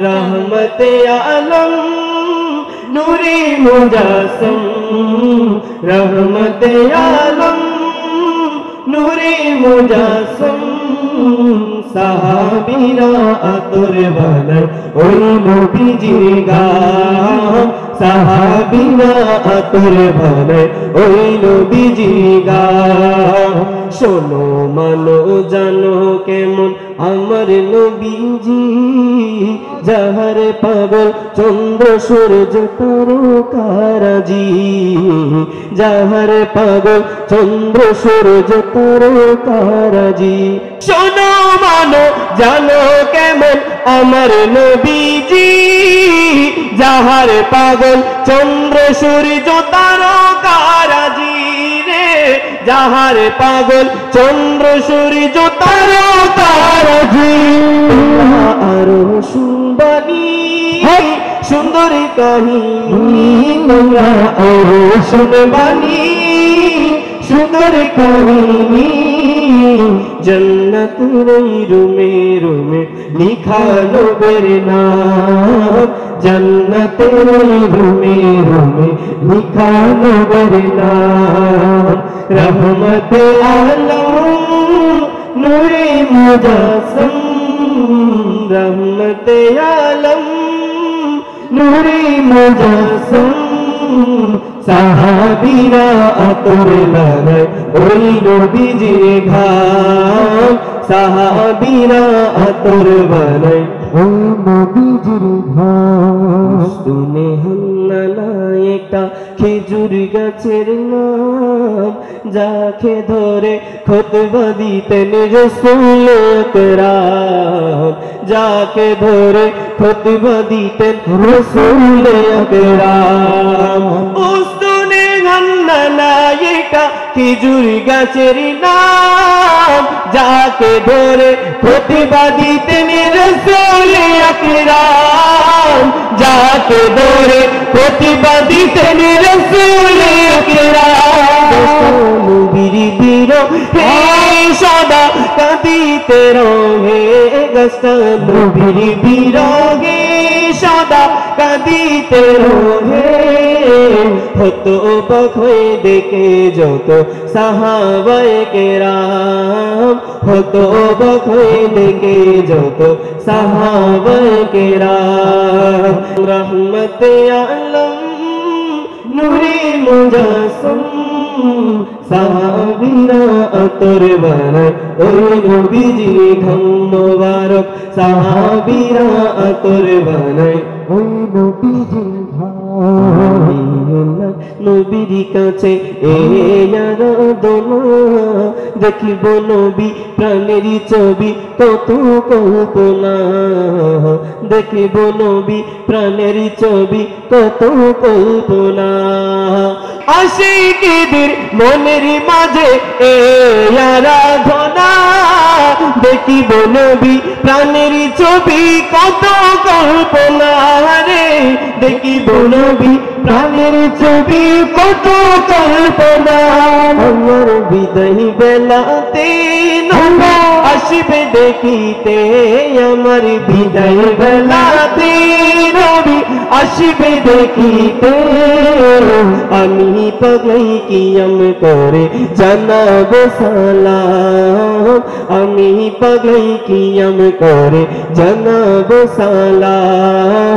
रहमते आलम नूरे मुजासम, रहमते आलम नूरे मुजासम, साहाबीरा आतुर बानाय ओई नबीजिर गाम, साहाबीरा आतुर बानाय ओई नबीजिर गाम। शोनो मानो जानो केमन आमार नबीजी, যাহার পাগল চন্দ্র সূর্য তারকারাজি, যাহার পাগল চন্দ্র সূর্য তারকারাজি। শোনো মানো জানো কেমন আমার নবীজি, যাহার পাগল চন্দ্র সূর্য তারকারাজি রে, যাহার পাগল চন্দ্র সূর্য তারকারাজি। আরো শুনবানি সুন্দর কাহিনী, তোমরা আরো শুনবানি সুন্দর কাহিনী। জন্নতের রুমে রুমে লিখা নবীর নাম, জন্নতের রুমে রুমে লিখা নবীর নাম। রহমতে আলম নূরে মুজাসম, रहमते आलम नूरे मुजासम, साहाबीरा आतुर बानाय ओई नबीजिर घाम, साहाबीरा आतुर बानाय ओई नबीजिर घाम। শুনে হান্নানা একটা খেজুর গাছের নাম, যাকে ধরে খুতবা দিতেন রাসূল আকরাম, যাকে ধরে খুতবা দিতেন রাসূল আকরাম। উস্তুনে হান্নানা একটা খেজুর গাছের নাম, যাকে ধরে খুতবা দিতেন রাসূল আকরাম, যাকে ধরে খুতবা দিতেন রাসূল আকরাম। নবীর বিরহে সদা কাঁদিতে রহে গাছটা, নবীর বিরহে সদা কাঁদিতে রহে। হতো অবাক হয়ে দেখে যত সাহাবায়ে কেরাম, হতো অবাক হয়ে দেখে যত সাহাবায়ে কেরাম। রহমতে আলম নূরে মুজাসম, সাহাবীরা আতর বানায় ওই নবীজির ঘাম মোবারক, সাহাবীরা আতর বানায় ওই নবীজির ঘাম। নবীর কাছে এই আরাধনা, দেখিব নবী প্রাণের ছবি কত কল্পনা, দেখিব নবী প্রাণের ছবি কত কল্পনা। আশিকদের মনের মাঝে এই আরাধনা, দেখিব নবী প্রাণের ছবি কত কল্পনা রে, দেখিব নবী প্রাণের ছবি কত কল্পনা। আমার বিদায় বেলাতে নবী আসবে দেখিতে, আমার বিদায় বেলাতে নবী আসবে দেখিতে। আমি পাগলাই কিয়াম করে জানাব সালাম, আমি পাগলাই কিয়াম করে জানাব সালাম।